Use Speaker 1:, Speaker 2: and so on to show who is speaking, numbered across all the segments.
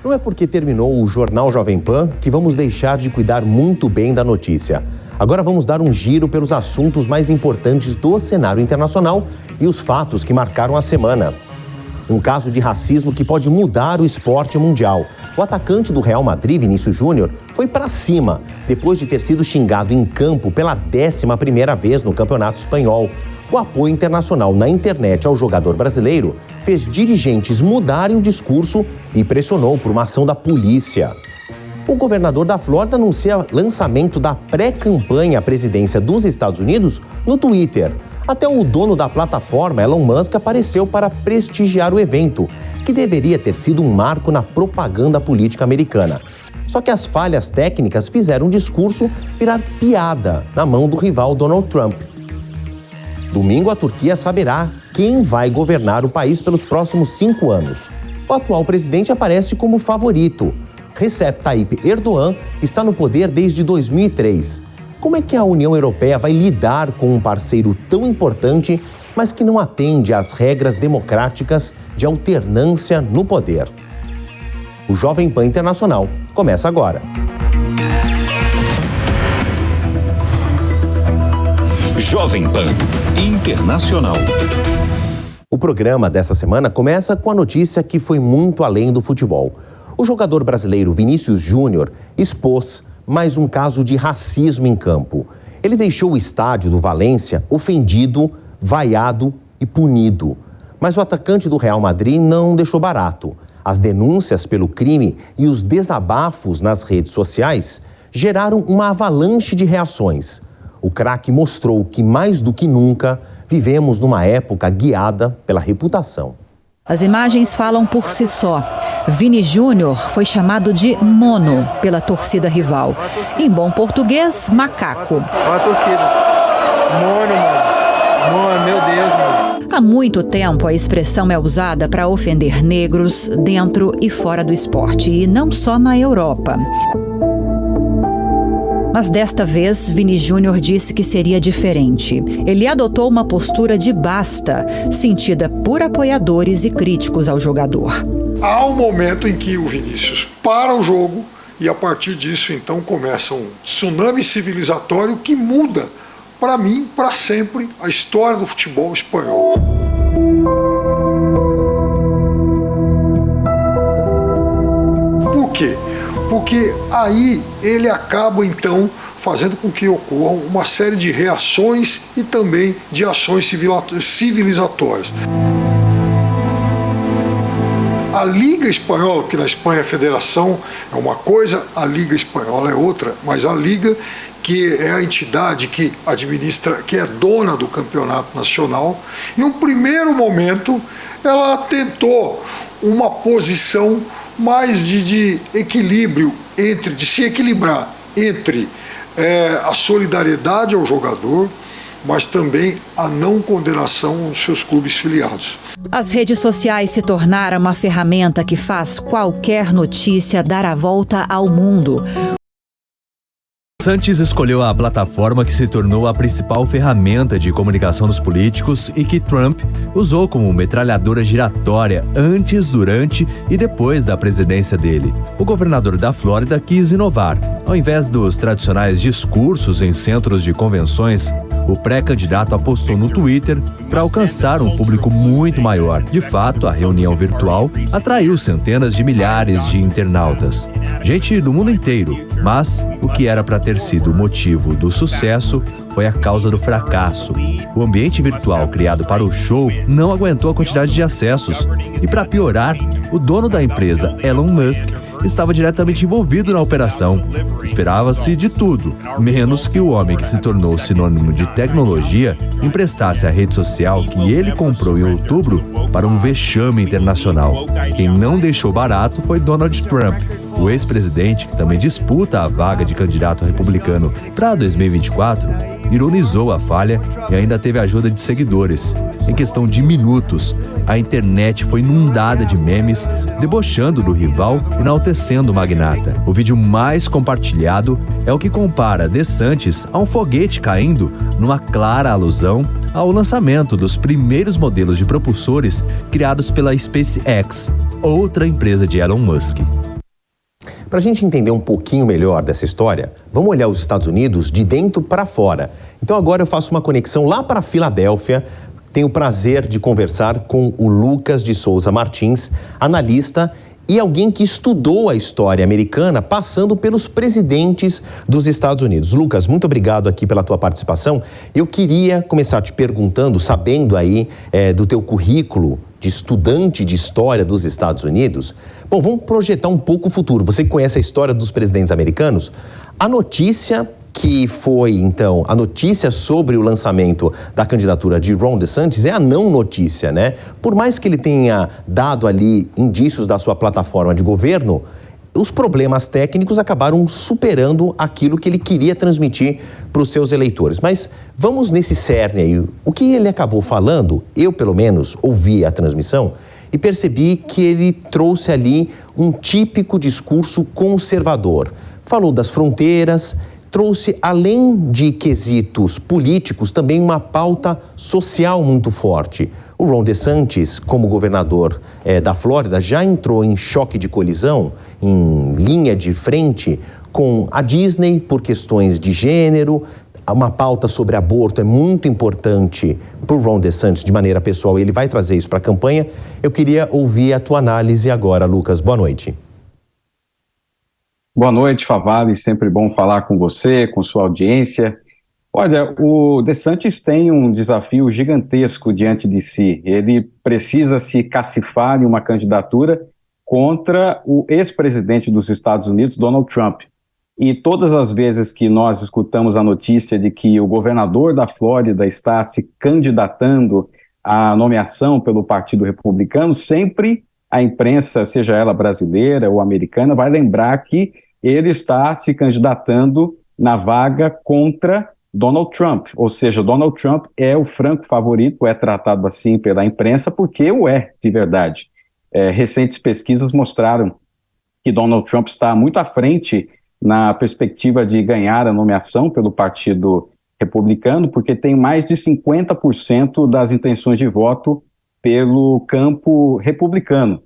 Speaker 1: Não é porque terminou o Jornal Jovem Pan que vamos deixar de cuidar muito bem da notícia. Agora vamos dar um giro pelos assuntos mais importantes do cenário internacional e os fatos que marcaram a semana. Um caso de racismo que pode mudar o esporte mundial. O atacante do Real Madrid, Vinícius Júnior, foi para cima depois de ter sido xingado em campo pela 11ª vez no Campeonato Espanhol. O apoio internacional na internet ao jogador brasileiro fez dirigentes mudarem o discurso e pressionou por uma ação da polícia. O governador da Flórida anuncia o lançamento da pré-campanha à presidência dos Estados Unidos no Twitter. Até o dono da plataforma, Elon Musk, apareceu para prestigiar o evento, que deveria ter sido um marco na propaganda política americana. Só que as falhas técnicas fizeram o discurso virar piada na mão do rival Donald Trump. Domingo, a Turquia saberá quem vai governar o país pelos próximos 5 anos. O atual presidente aparece como favorito. Recep Tayyip Erdogan está no poder desde 2003. Como é que a União Europeia vai lidar com um parceiro tão importante, mas que não atende às regras democráticas de alternância no poder? O Jovem Pan Internacional começa agora.
Speaker 2: Jovem Pan Internacional.
Speaker 1: O programa dessa semana começa com a notícia que foi muito além do futebol. O jogador brasileiro Vinícius Júnior expôs mais um caso de racismo em campo. Ele deixou o estádio do Valência ofendido, vaiado e punido. Mas o atacante do Real Madrid não deixou barato. As denúncias pelo crime e os desabafos nas redes sociais geraram uma avalanche de reações. O craque mostrou que, mais do que nunca, vivemos numa época guiada pela reputação.
Speaker 3: As imagens falam por si só. Vini Júnior foi chamado de mono pela torcida rival. Em bom português, macaco.
Speaker 4: Olha a torcida. Mono, meu Deus, mano.
Speaker 3: Há muito tempo a expressão é usada para ofender negros dentro e fora do esporte, e não só na Europa. Mas desta vez, Vini Júnior disse que seria diferente. Ele adotou uma postura de basta, sentida por apoiadores e críticos ao jogador.
Speaker 5: Há um momento em que o Vinícius para o jogo e a partir disso então começa um tsunami civilizatório que muda, para mim, para sempre, a história do futebol espanhol. Por quê? Porque aí ele acaba, então, fazendo com que ocorram uma série de reações e também de ações civilizatórias. A Liga Espanhola, porque na Espanha a federação é uma coisa, a Liga Espanhola é outra, mas a Liga, que é a entidade que administra, que é dona do campeonato nacional, em um primeiro momento ela tentou uma posição mais de equilíbrio, de se equilibrar entre a solidariedade ao jogador, mas também a não condenação aos seus clubes filiados.
Speaker 3: As redes sociais se tornaram uma ferramenta que faz qualquer notícia dar a volta ao mundo.
Speaker 6: Sanches escolheu a plataforma que se tornou a principal ferramenta de comunicação dos políticos e que Trump usou como metralhadora giratória antes, durante e depois da presidência dele. O governador da Flórida quis inovar. Ao invés dos tradicionais discursos em centros de convenções, o pré-candidato apostou no Twitter para alcançar um público muito maior. De fato, a reunião virtual atraiu centenas de milhares de internautas. Gente do mundo inteiro, mas o que era para ter sido o motivo do sucesso foi a causa do fracasso. O ambiente virtual criado para o show não aguentou a quantidade de acessos. E para piorar, o dono da empresa, Elon Musk, estava diretamente envolvido na operação. Esperava-se de tudo, menos que o homem que se tornou sinônimo de tecnologia emprestasse a rede social que ele comprou em outubro para um vexame internacional. Quem não deixou barato foi Donald Trump. O ex-presidente, que também disputa a vaga de candidato republicano para 2024, ironizou a falha e ainda teve a ajuda de seguidores. Em questão de minutos, a internet foi inundada de memes, debochando do rival e enaltecendo o magnata. O vídeo mais compartilhado é o que compara DeSantis a um foguete caindo, numa clara alusão ao lançamento dos primeiros modelos de propulsores criados pela SpaceX, outra empresa de Elon Musk.
Speaker 1: Para a gente entender um pouquinho melhor dessa história, vamos olhar os Estados Unidos de dentro para fora. Então agora eu faço uma conexão lá para Filadélfia. Tenho o prazer de conversar com o Lucas de Souza Martins, analista e alguém que estudou a história americana passando pelos presidentes dos Estados Unidos. Lucas, muito obrigado aqui pela tua participação. Eu queria começar te perguntando, sabendo aí do teu currículo de estudante de história dos Estados Unidos. Bom, vamos projetar um pouco o futuro. Você que conhece a história dos presidentes americanos, a notícia que foi, então, a notícia sobre o lançamento da candidatura de Ron DeSantis é a não notícia, né? Por mais que ele tenha dado ali indícios da sua plataforma de governo, os problemas técnicos acabaram superando aquilo que ele queria transmitir para os seus eleitores. Mas vamos nesse cerne aí. O que ele acabou falando, eu pelo menos ouvi a transmissão e percebi que ele trouxe ali um típico discurso conservador. Falou das fronteiras, trouxe, além de quesitos políticos, também uma pauta social muito forte. O Ron DeSantis, como governador da Flórida, já entrou em choque de colisão, em linha de frente com a Disney por questões de gênero. Uma pauta sobre aborto é muito importante para o Ron DeSantis de maneira pessoal, e ele vai trazer isso para a campanha. Eu queria ouvir a tua análise agora, Lucas. Boa noite.
Speaker 7: Boa noite, Favale, sempre bom falar com você, com sua audiência. Olha, o DeSantis tem um desafio gigantesco diante de si. Ele precisa se cacifar em uma candidatura contra o ex-presidente dos Estados Unidos, Donald Trump. E todas as vezes que nós escutamos a notícia de que o governador da Flórida está se candidatando à nomeação pelo Partido Republicano, sempre a imprensa, seja ela brasileira ou americana, vai lembrar que ele está se candidatando na vaga contra Donald Trump. Ou seja, Donald Trump é o franco favorito, é tratado assim pela imprensa porque o é de verdade. Recentes pesquisas mostraram que Donald Trump está muito à frente na perspectiva de ganhar a nomeação pelo Partido Republicano, porque tem mais de 50% das intenções de voto pelo campo republicano.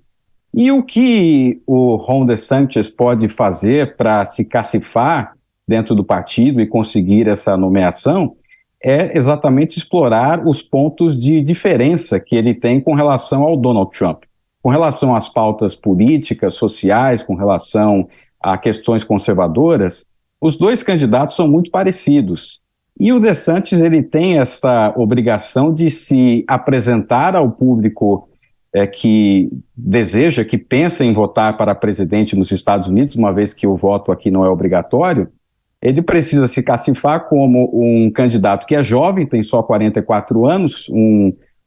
Speaker 7: E o que o Ron DeSantis pode fazer para se cacifar dentro do partido e conseguir essa nomeação é exatamente explorar os pontos de diferença que ele tem com relação ao Donald Trump. Com relação às pautas políticas, sociais, com relação a questões conservadoras, os dois candidatos são muito parecidos. E o DeSantis, ele tem essa obrigação de se apresentar ao público que deseja, que pensa em votar para presidente nos Estados Unidos, uma vez que o voto aqui não é obrigatório. Ele precisa se cacifar como um candidato que é jovem, tem só 44 anos,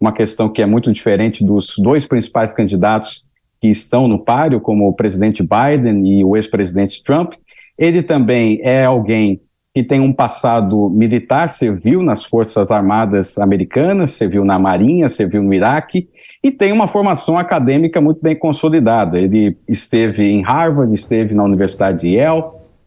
Speaker 7: uma questão que é muito diferente dos dois principais candidatos que estão no páreo, como o presidente Biden e o ex-presidente Trump. Ele também é alguém que tem um passado militar, serviu nas Forças Armadas Americanas, serviu na Marinha, serviu no Iraque, e tem uma formação acadêmica muito bem consolidada. Ele esteve em Harvard, esteve na Universidade de Yale,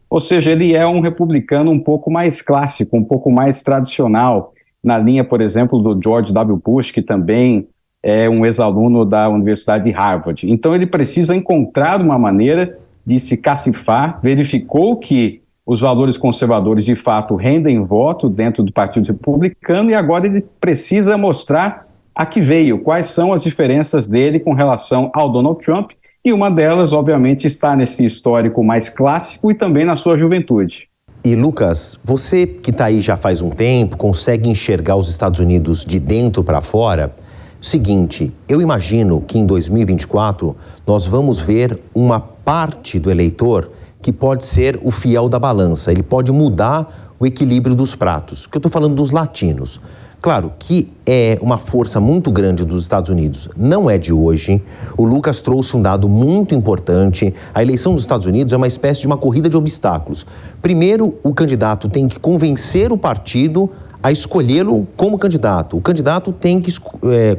Speaker 7: ou seja, ele é um republicano um pouco mais clássico, um pouco mais tradicional, na linha, por exemplo, do George W. Bush, que também é um ex-aluno da Universidade de Harvard. Então ele precisa encontrar uma maneira de se cacifar, verificou que os valores conservadores de fato rendem voto dentro do Partido Republicano e agora ele precisa mostrar a que veio, quais são as diferenças dele com relação ao Donald Trump, e uma delas, obviamente, está nesse histórico mais clássico e também na sua juventude.
Speaker 1: E, Lucas, você que está aí já faz um tempo, consegue enxergar os Estados Unidos de dentro para fora? Seguinte, eu imagino que em 2024 nós vamos ver uma parte do eleitor que pode ser o fiel da balança, ele pode mudar o equilíbrio dos pratos, que eu estou falando dos latinos. Claro que é uma força muito grande dos Estados Unidos, não é de hoje. O Lucas trouxe um dado muito importante. A eleição dos Estados Unidos é uma espécie de uma corrida de obstáculos. Primeiro, o candidato tem que convencer o partido a escolhê-lo como candidato. O candidato tem que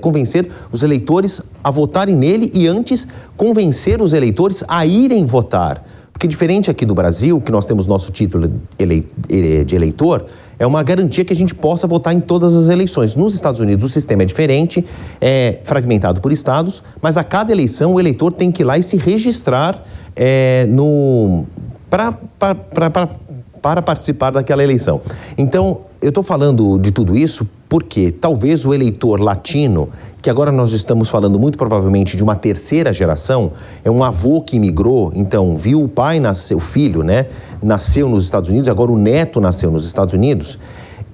Speaker 1: convencer os eleitores a votarem nele e antes convencer os eleitores a irem votar. Porque Porque diferente aqui do Brasil, que nós temos nosso título de eleitor, é uma garantia que a gente possa votar em todas as eleições. Nos Estados Unidos o sistema é diferente, é fragmentado por estados, mas a cada eleição o eleitor tem que ir lá e se registrar para participar daquela eleição. Então, eu estou falando de tudo isso porque talvez o eleitor latino, que agora nós estamos falando muito provavelmente de uma terceira geração, é um avô que imigrou, então viu o pai nascer, o filho, né, nasceu nos Estados Unidos, agora o neto nasceu nos Estados Unidos.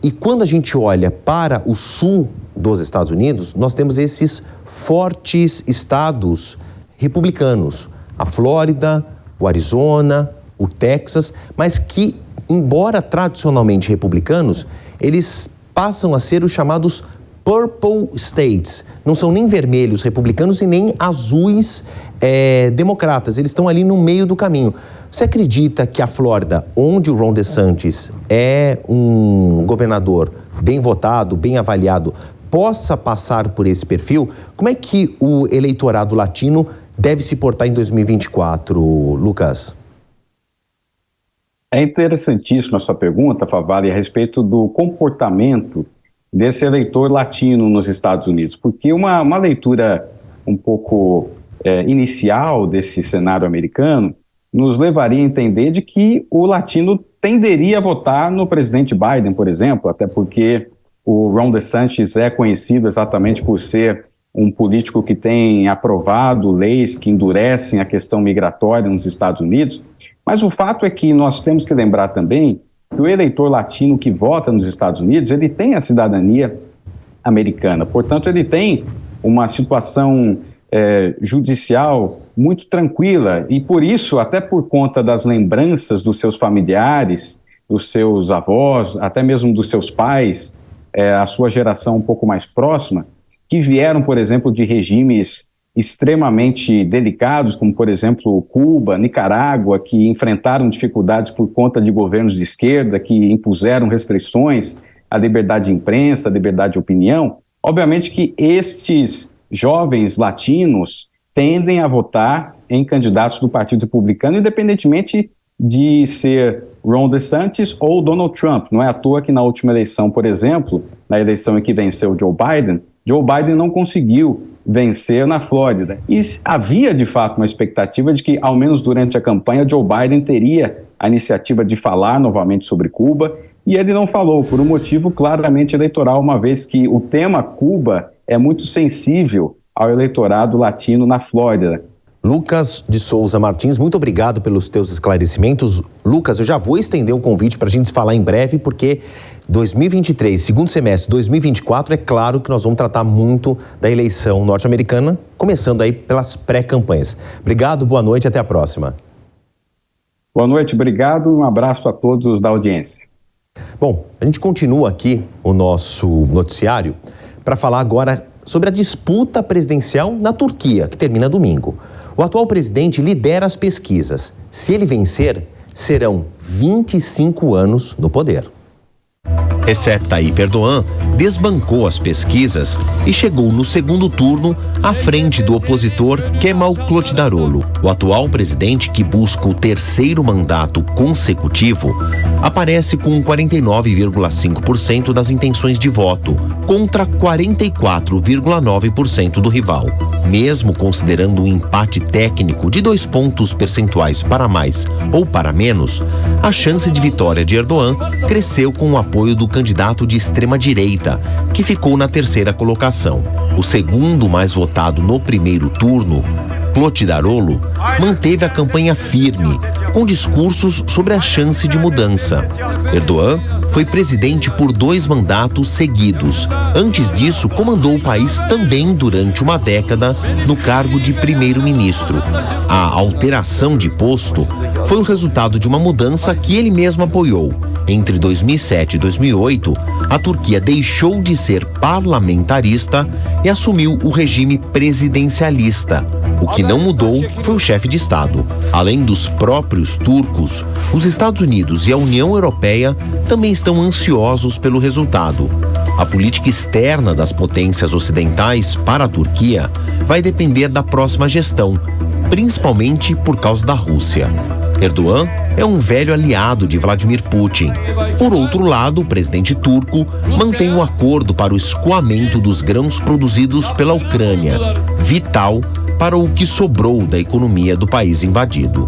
Speaker 1: E quando a gente olha para o sul dos Estados Unidos, nós temos esses fortes estados republicanos, a Flórida, o Arizona, o Texas, mas que, embora tradicionalmente republicanos, eles passam a ser os chamados Purple States. Não são nem vermelhos republicanos e nem azuis democratas. Eles estão ali no meio do caminho. Você acredita que a Flórida, onde o Ron DeSantis é um governador bem votado, bem avaliado, possa passar por esse perfil? Como é que o eleitorado latino deve se portar em 2024, Lucas?
Speaker 7: É interessantíssima essa pergunta, Favale, a respeito do comportamento desse eleitor latino nos Estados Unidos, porque uma leitura um pouco inicial desse cenário americano nos levaria a entender de que o latino tenderia a votar no presidente Biden, por exemplo, até porque o Ron DeSantis é conhecido exatamente por ser um político que tem aprovado leis que endurecem a questão migratória nos Estados Unidos. Mas o fato é que nós temos que lembrar também que o eleitor latino que vota nos Estados Unidos, ele tem a cidadania americana. Portanto, ele tem uma situação judicial muito tranquila e, por isso, até por conta das lembranças dos seus familiares, dos seus avós, até mesmo dos seus pais, a sua geração um pouco mais próxima, que vieram, por exemplo, de regimes extremamente delicados, como, por exemplo, Cuba, Nicarágua, que enfrentaram dificuldades por conta de governos de esquerda, que impuseram restrições à liberdade de imprensa, à liberdade de opinião. Obviamente que estes jovens latinos tendem a votar em candidatos do Partido Republicano, independentemente de ser Ron DeSantis ou Donald Trump. Não é à toa que na última eleição, por exemplo, na eleição em que venceu Joe Biden não conseguiu vencer na Flórida. E havia, de fato, uma expectativa de que, ao menos durante a campanha, Joe Biden teria a iniciativa de falar novamente sobre Cuba, e ele não falou, por um motivo claramente eleitoral, uma vez que o tema Cuba é muito sensível ao eleitorado latino na Flórida.
Speaker 1: Lucas de Souza Martins, muito obrigado pelos teus esclarecimentos. Lucas, eu já vou estender o convite para a gente falar em breve, porque 2023, segundo semestre, 2024, é claro que nós vamos tratar muito da eleição norte-americana, começando aí pelas pré-campanhas. Obrigado, boa noite, até a próxima.
Speaker 7: Boa noite, obrigado, um abraço a todos os da audiência.
Speaker 1: Bom, a gente continua aqui o nosso noticiário para falar agora sobre a disputa presidencial na Turquia, que termina domingo. O atual presidente lidera as pesquisas. Se ele vencer, serão 25 anos no poder. Recep Tayyip Erdogan desbancou as pesquisas e chegou no segundo turno à frente do opositor Kemal Kılıçdaroğlu. O atual presidente, que busca o terceiro mandato consecutivo, aparece com 49,5% das intenções de voto, contra 44,9% do rival. Mesmo considerando um empate técnico de 2 pontos percentuais para mais ou para menos, a chance de vitória de Erdogan cresceu com o apoio do candidato de extrema-direita, que ficou na terceira colocação. O segundo mais votado no primeiro turno, Kılıçdaroğlu, manteve a campanha firme, com discursos sobre a chance de mudança. Erdogan foi presidente por 2 mandatos seguidos. Antes disso, comandou o país também durante uma década no cargo de primeiro-ministro. A alteração de posto foi o resultado de uma mudança que ele mesmo apoiou. Entre 2007 e 2008, a Turquia deixou de ser parlamentarista e assumiu o regime presidencialista. O que não mudou foi o chefe de Estado. Além dos próprios turcos, os Estados Unidos e a União Europeia também estão ansiosos pelo resultado. A política externa das potências ocidentais para a Turquia vai depender da próxima gestão, principalmente por causa da Rússia. Erdogan é um velho aliado de Vladimir Putin. Por outro lado, o presidente turco mantém um acordo para o escoamento dos grãos produzidos pela Ucrânia, vital para o que sobrou da economia do país invadido.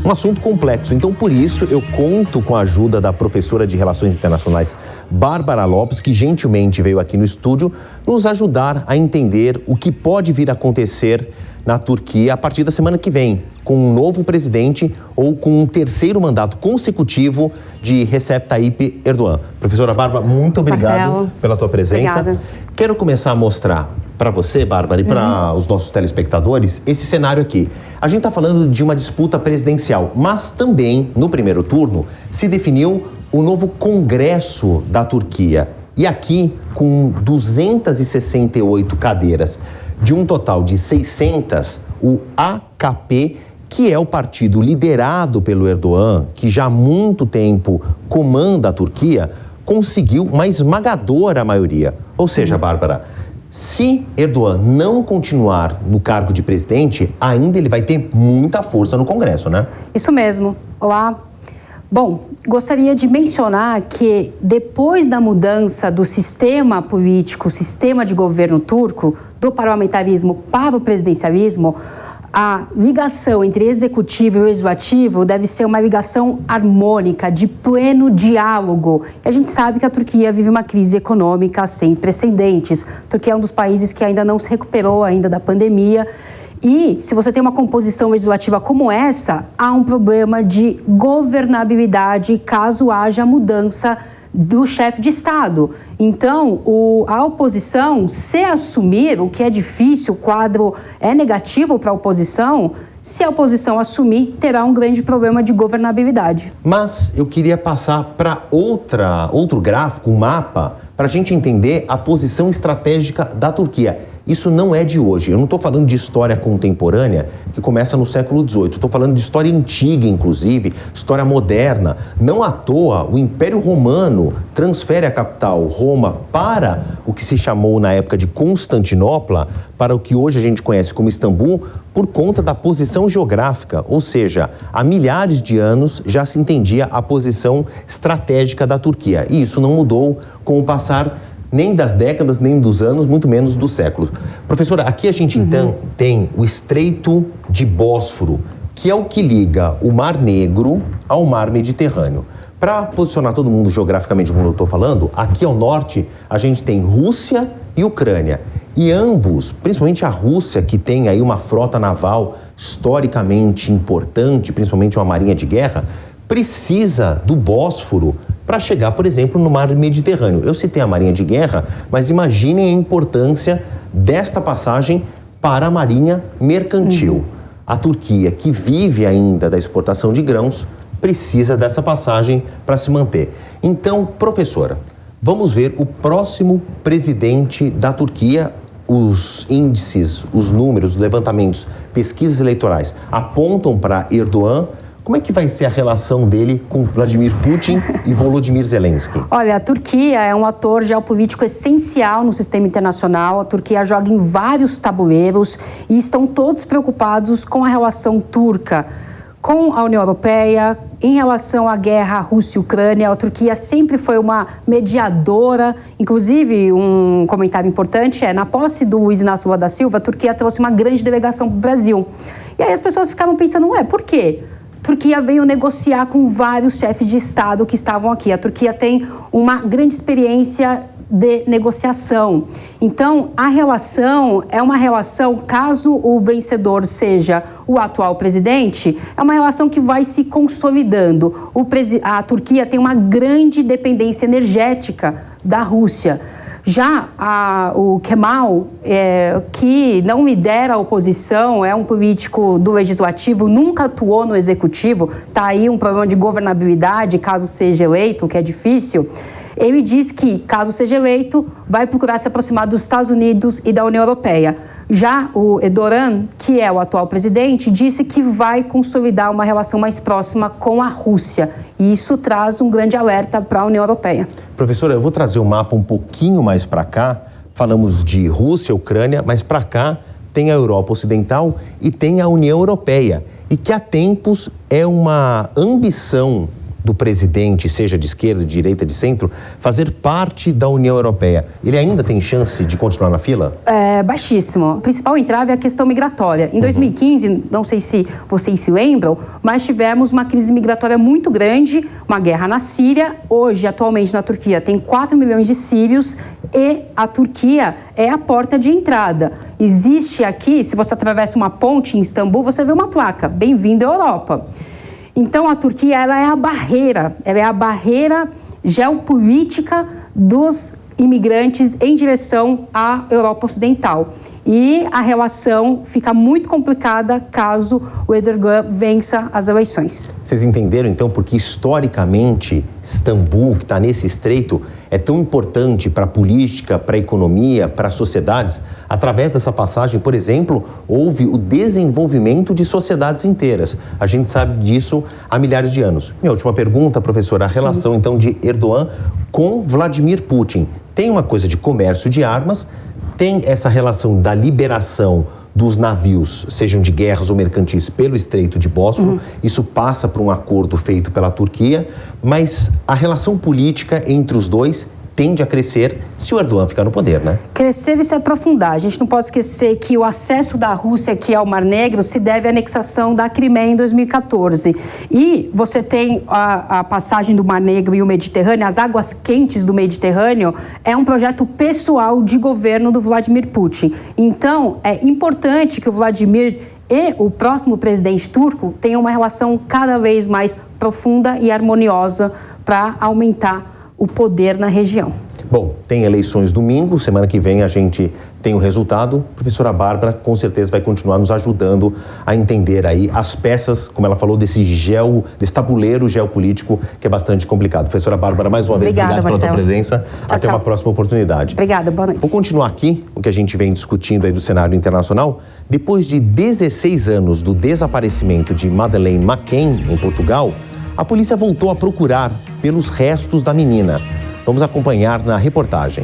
Speaker 1: Um assunto complexo, então por isso eu conto com a ajuda da professora de Relações Internacionais Bárbara Lopes, que gentilmente veio aqui no estúdio nos ajudar a entender o que pode vir a acontecer na Turquia a partir da semana que vem, com um novo presidente ou com um terceiro mandato consecutivo de Recep Tayyip Erdogan. Professora Bárbara, muito obrigado
Speaker 8: Marcelo,
Speaker 1: pela tua presença.
Speaker 8: Obrigada.
Speaker 1: Quero começar a mostrar para você, Bárbara, e para os nossos telespectadores, esse cenário aqui. A gente está falando de uma disputa presidencial, mas também, no primeiro turno, se definiu o novo Congresso da Turquia. E aqui, com 268 cadeiras, de um total de 600, o AKP, que é o partido liderado pelo Erdogan, que já há muito tempo comanda a Turquia, conseguiu uma esmagadora maioria. Ou seja, Bárbara, se Erdogan não continuar no cargo de presidente, ainda ele vai ter muita força no Congresso, né?
Speaker 8: Isso mesmo. Olá. Bom, gostaria de mencionar que depois da mudança do sistema político, sistema de governo turco, do parlamentarismo para o presidencialismo, a ligação entre executivo e legislativo deve ser uma ligação harmônica, de pleno diálogo. E a gente sabe que a Turquia vive uma crise econômica sem precedentes. A Turquia é um dos países que ainda não se recuperou ainda da pandemia. E se você tem uma composição legislativa como essa, há um problema de governabilidade caso haja mudança do chefe de Estado. Então, a oposição, se assumir, o que é difícil, o quadro é negativo para a oposição, se a oposição assumir, terá um grande problema de governabilidade.
Speaker 1: Mas eu queria passar para outro gráfico, um mapa, para a gente entender a posição estratégica da Turquia. Isso não é de hoje. Eu não estou falando de história contemporânea que começa no século XVIII. Estou falando de história antiga, inclusive, história moderna. Não à toa, o Império Romano transfere a capital, Roma, para o que se chamou na época de Constantinopla, para o que hoje a gente conhece como Istambul, por conta da posição geográfica. Ou seja, há milhares de anos já se entendia a posição estratégica da Turquia. E isso não mudou com o passar nem das décadas, nem dos anos, muito menos dos séculos. Professora, aqui a gente então tem o Estreito de Bósforo, que é o que liga o Mar Negro ao Mar Mediterrâneo. Para posicionar todo mundo geograficamente como eu estou falando, aqui ao norte a gente tem Rússia e Ucrânia. E ambos, principalmente a Rússia, que tem aí uma frota naval historicamente importante, principalmente uma marinha de guerra, precisa do Bósforo para chegar, por exemplo, no Mar Mediterrâneo. Eu citei a Marinha de Guerra, mas imaginem a importância desta passagem para a Marinha Mercantil. A Turquia, que vive ainda da exportação de grãos, precisa dessa passagem para se manter. Então, professora, vamos ver o próximo presidente da Turquia. Os índices, os números, os levantamentos, pesquisas eleitorais apontam para Erdogan. Como é que vai ser a relação dele com Vladimir Putin e Volodymyr Zelensky?
Speaker 8: Olha, a Turquia é um ator geopolítico essencial no sistema internacional. A Turquia joga em vários tabuleiros e estão todos preocupados com a relação turca com a União Europeia. Em relação à guerra Rússia e Ucrânia, a Turquia sempre foi uma mediadora. Inclusive, um comentário importante na posse do Luiz Inácio Lula da Silva, a Turquia trouxe uma grande delegação para o Brasil. E aí as pessoas ficavam pensando, por quê? A Turquia veio negociar com vários chefes de Estado que estavam aqui. A Turquia tem uma grande experiência de negociação. Então, a relação é uma relação, caso o vencedor seja o atual presidente, é uma relação que vai se consolidando. A Turquia tem uma grande dependência energética da Rússia. Já o Kemal, que não lidera a oposição, é um político do legislativo, nunca atuou no executivo, está aí um problema de governabilidade, caso seja eleito, o que é difícil. Ele diz que, caso seja eleito, vai procurar se aproximar dos Estados Unidos e da União Europeia. Já o Erdogan, que é o atual presidente, disse que vai consolidar uma relação mais próxima com a Rússia. E isso traz um grande alerta para a União Europeia.
Speaker 1: Professora, eu vou trazer o mapa um pouquinho mais para cá. Falamos de Rússia, Ucrânia, mas para cá tem a Europa Ocidental e tem a União Europeia. e que há tempos é uma ambição do presidente, seja de esquerda, de direita, de centro, fazer parte da União Europeia. Ele ainda tem chance de continuar na fila?
Speaker 8: É baixíssimo. A principal entrave é a questão migratória. Em 2015, não sei se vocês se lembram, mas tivemos uma crise migratória muito grande, uma guerra na Síria. Hoje, atualmente, na Turquia, tem 4 milhões de sírios e a Turquia é a porta de entrada. Existe aqui, se você atravessa uma ponte em Istambul, você vê uma placa, bem-vindo à Europa. Então, a Turquia ela é a barreira geopolítica dos imigrantes em direção à Europa Ocidental. E a relação fica muito complicada caso o Erdogan vença as eleições.
Speaker 1: Vocês entenderam, então, porque historicamente Istambul, que está nesse estreito, é tão importante para a política, para a economia, para as sociedades? Através dessa passagem, por exemplo, houve o desenvolvimento de sociedades inteiras. A gente sabe disso há milhares de anos. Minha última pergunta, professora, a relação, então, de Erdogan com Vladimir Putin. Tem uma coisa de comércio de armas, tem essa relação da liberação dos navios, sejam de guerras ou mercantis, pelo Estreito de Bósforo. Isso passa por um acordo feito pela Turquia, mas a relação política entre os dois tende a crescer se o Erdogan ficar no poder, né? Crescer
Speaker 8: e se aprofundar. A gente não pode esquecer que o acesso da Rússia aqui ao Mar Negro se deve à anexação da Crimeia em 2014. E você tem a passagem do Mar Negro e o Mediterrâneo, as águas quentes do Mediterrâneo, é um projeto pessoal de governo do Vladimir Putin. Então, é importante que o Vladimir e o próximo presidente turco tenham uma relação cada vez mais profunda e harmoniosa para aumentar o poder na região.
Speaker 1: Bom, tem eleições domingo, semana que vem a gente tem o resultado. A professora Bárbara com certeza vai continuar nos ajudando a entender aí as peças, como ela falou, desse tabuleiro geopolítico que é bastante complicado. Professora Bárbara, mais uma vez, obrigado pela tua presença. Até uma próxima oportunidade.
Speaker 8: Obrigada, boa noite.
Speaker 1: Vou continuar aqui o que a gente vem discutindo aí do cenário internacional. Depois de 16 anos do desaparecimento de Madeleine McCann, em Portugal, a polícia voltou a procurar pelos restos da menina. Vamos acompanhar na reportagem.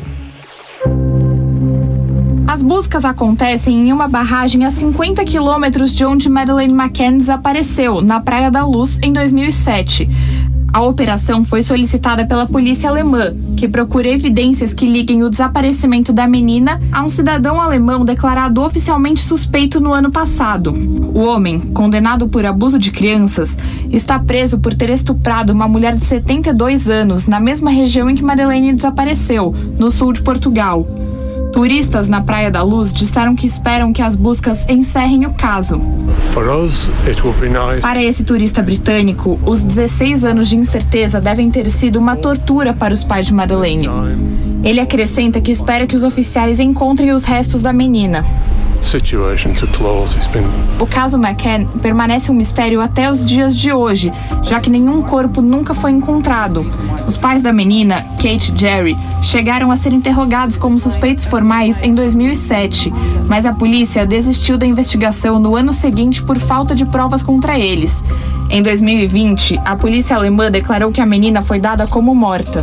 Speaker 9: As buscas acontecem em uma barragem a 50 quilômetros de onde Madeleine McCann desapareceu, na Praia da Luz, em 2007. A operação foi solicitada pela polícia alemã, que procura evidências que liguem o desaparecimento da menina a um cidadão alemão declarado oficialmente suspeito no ano passado. O homem, condenado por abuso de crianças, está preso por ter estuprado uma mulher de 72 anos na mesma região em que Madeleine desapareceu, no sul de Portugal. Turistas na Praia da Luz disseram que esperam que as buscas encerrem o caso. Para esse turista britânico, os 16 anos de incerteza devem ter sido uma tortura para os pais de Madeleine. Ele acrescenta que espera que os oficiais encontrem os restos da menina. O caso McCann permanece um mistério até os dias de hoje, já que nenhum corpo nunca foi encontrado. Os pais da menina, Kate e Jerry, chegaram a ser interrogados como suspeitos formais em 2007, mas a polícia desistiu da investigação no ano seguinte por falta de provas contra eles. Em 2020, a polícia alemã declarou que a menina foi dada como morta.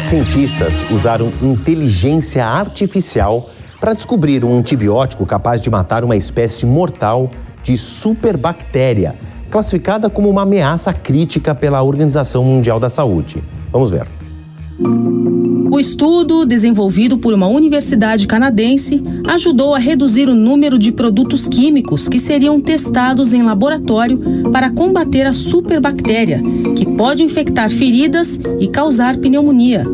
Speaker 1: Cientistas usaram inteligência artificial para descobrir um antibiótico capaz de matar uma espécie mortal de superbactéria, classificada como uma ameaça crítica pela Organização Mundial da Saúde. Vamos ver.
Speaker 10: O estudo, desenvolvido por uma universidade canadense, ajudou a reduzir o número de produtos químicos que seriam testados em laboratório para combater a superbactéria, que pode infectar feridas e causar pneumonia.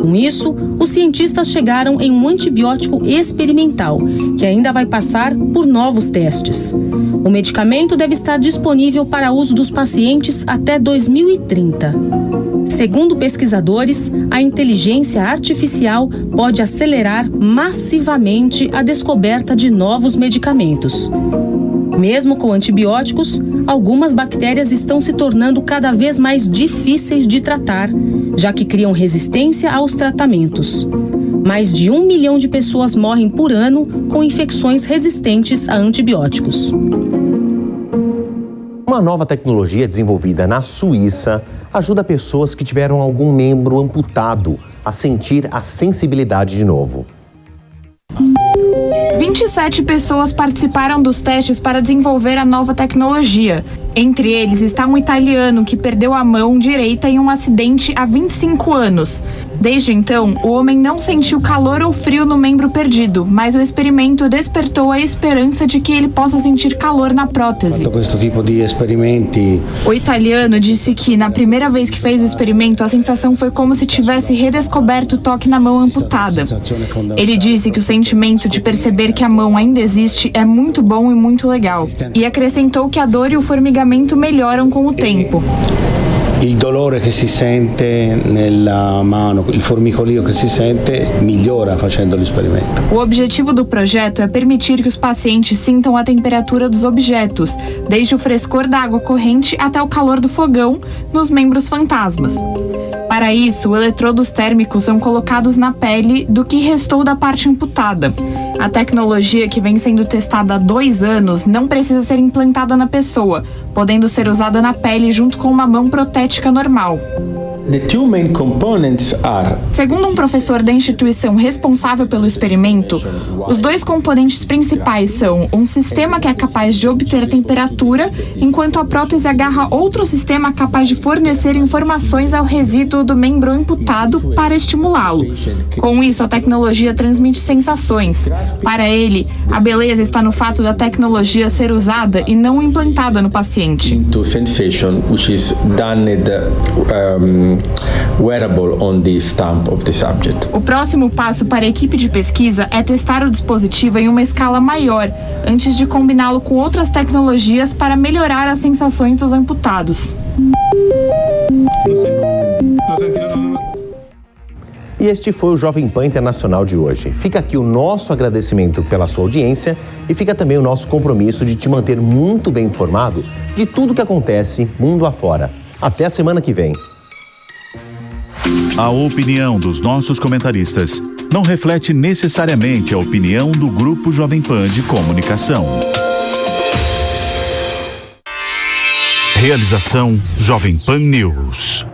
Speaker 10: Com isso, os cientistas chegaram em um antibiótico experimental, que ainda vai passar por novos testes. O medicamento deve estar disponível para uso dos pacientes até 2030. Segundo pesquisadores, a inteligência artificial pode acelerar massivamente a descoberta de novos medicamentos. Mesmo com antibióticos, algumas bactérias estão se tornando cada vez mais difíceis de tratar, já que criam resistência aos tratamentos. Mais de 1 milhão de pessoas morrem por ano com infecções resistentes a antibióticos.
Speaker 1: Uma nova tecnologia desenvolvida na Suíça ajuda pessoas que tiveram algum membro amputado a sentir a sensibilidade de novo.
Speaker 9: 27 pessoas participaram dos testes para desenvolver a nova tecnologia. Entre eles está um italiano que perdeu a mão direita em um acidente há 25 anos. Desde então, o homem não sentiu calor ou frio no membro perdido, mas o experimento despertou a esperança de que ele possa sentir calor na prótese. O italiano disse que, na primeira vez que fez o experimento, a sensação foi como se tivesse redescoberto o toque na mão amputada. Ele disse que o sentimento de perceber que a mão ainda existe é muito bom e muito legal. E acrescentou que a dor e o formigamento melhoram com o tempo.
Speaker 11: Il dolore che si sente nella mano, il formicolio che si sente, migliora facendo l'esperimento.
Speaker 9: O objetivo do projeto é permitir que os pacientes sintam a temperatura dos objetos, desde o frescor da água corrente até o calor do fogão, nos membros fantasmas. Para isso, eletrodos térmicos são colocados na pele do que restou da parte amputada. A tecnologia, que vem sendo testada há 2 anos, não precisa ser implantada na pessoa, podendo ser usada na pele junto com uma mão protética normal. Segundo um professor da instituição responsável pelo experimento, os 2 componentes principais são um sistema que é capaz de obter temperatura, enquanto a prótese agarra outro sistema capaz de fornecer informações ao resíduo do membro amputado para estimulá-lo. Com isso, a tecnologia transmite sensações. Para ele, a beleza está no fato da tecnologia ser usada e não implantada no paciente.
Speaker 11: Wearable on the stump of the subject.
Speaker 9: O próximo passo para a equipe de pesquisa é testar o dispositivo em uma escala maior, antes de combiná-lo com outras tecnologias para melhorar as sensações dos amputados.
Speaker 1: E este foi o Jovem Pan Internacional de hoje. Fica aqui o nosso agradecimento pela sua audiência e fica também o nosso compromisso de te manter muito bem informado de tudo que acontece mundo afora. Até a semana que vem.
Speaker 2: A opinião dos nossos comentaristas não reflete necessariamente a opinião do Grupo Jovem Pan de Comunicação. Realização Jovem Pan News.